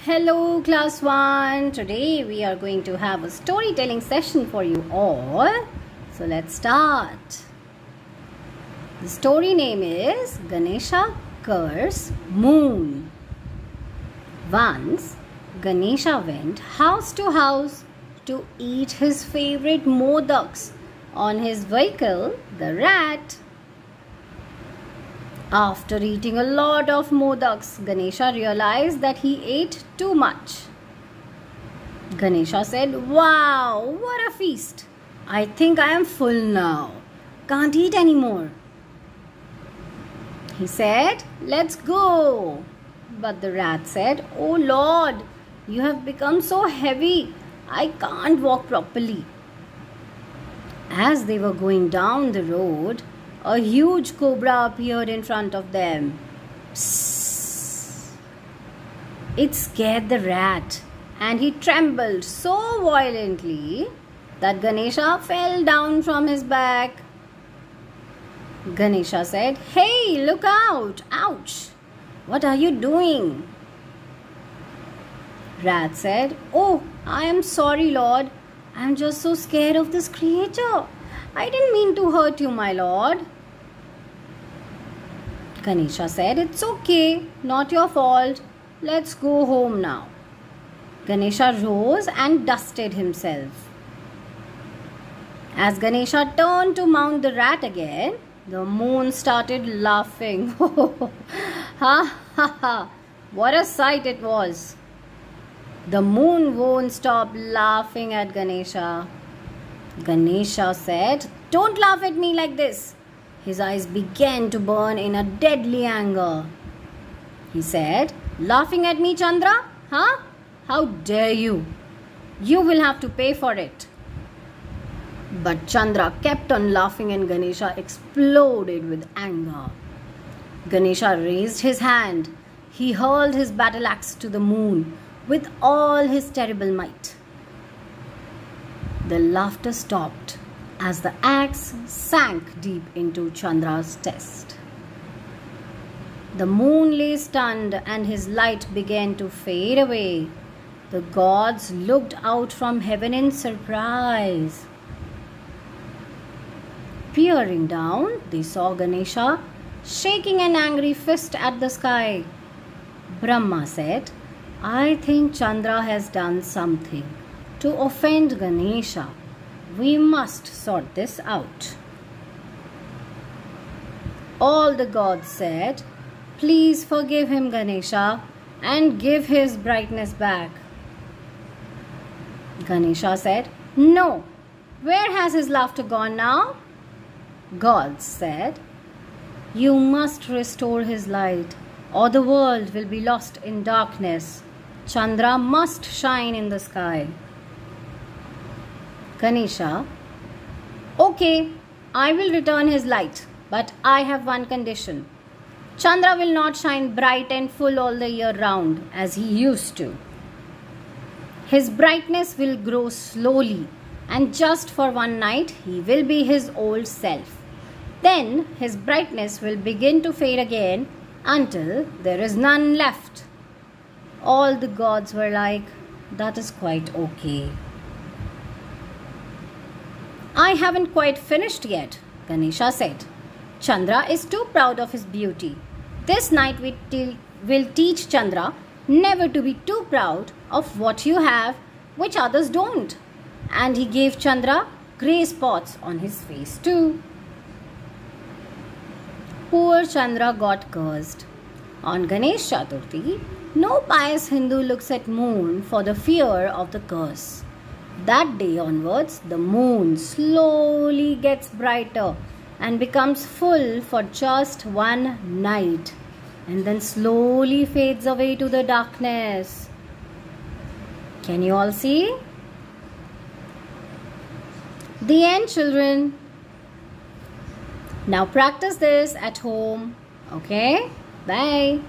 Hello class 1. Today we are going to have a storytelling session for you all. So let's start. The story name is Ganesha Curse Moon. Once Ganesha went house to house to eat his favorite modaks on his vehicle, the rat. After eating a lot of modaks, Ganesha realized that he ate too much. Ganesha said, "Wow, what a feast! I think I am full now. Can't eat anymore." He said, "Let's go." But the rat said, "Oh Lord, you have become so heavy. I can't walk properly." As they were going down the road, a huge cobra appeared in front of them. Psst. It scared the rat, and he trembled so violently that Ganesha fell down from his back. Ganesha said, "Hey, look out! Ouch! What are you doing?" Rat said, "Oh, I am sorry, Lord. I am just so scared of this creature. I didn't mean to hurt you, my lord." Ganesha said, "It's okay, not your fault. Let's go home now." Ganesha rose and dusted himself. As Ganesha turned to mount the rat again, the moon started laughing. Ha ha ha! What a sight it was! The moon won't stop laughing at Ganesha. Ganesha said, "Don't laugh at me like this." His eyes began to burn in a deadly anger. He said, "Laughing at me, Chandra? Huh? How dare you? You will have to pay for it." But Chandra kept on laughing and Ganesha exploded with anger. Ganesha raised his hand. He hurled his battle axe to the moon with all his terrible might. The laughter stopped as the axe sank deep into Chandra's chest. The moon lay stunned and his light began to fade away. The gods looked out from heaven in surprise. Peering down, they saw Ganesha shaking an angry fist at the sky. Brahma said, "I think Chandra has done something to offend Ganesha. We must sort this out." All the gods said, "Please forgive him, Ganesha, and give his brightness back." Ganesha said, "No. Where has his laughter gone now?" Gods said, "You must restore his light, or the world will be lost in darkness. Chandra must shine in the sky." Ganesha, "Okay, I will return his light, but I have one condition. Chandra will not shine bright and full all the year round as he used to. His brightness will grow slowly, and just for one night he will be his old self. Then his brightness will begin to fade again until there is none left." All the gods were like, "That is quite okay." "I haven't quite finished yet," Ganesha said. "Chandra is too proud of his beauty. This night will teach Chandra never to be too proud of what you have, which others don't." And he gave Chandra grey spots on his face too. Poor Chandra got cursed. On Ganesh Chaturthi, no pious Hindu looks at moon for the fear of the curse. That day onwards, the moon slowly gets brighter and becomes full for just one night, and then slowly fades away to the darkness. Can you all see? The end, children. Now practice this at home. Okay? Bye.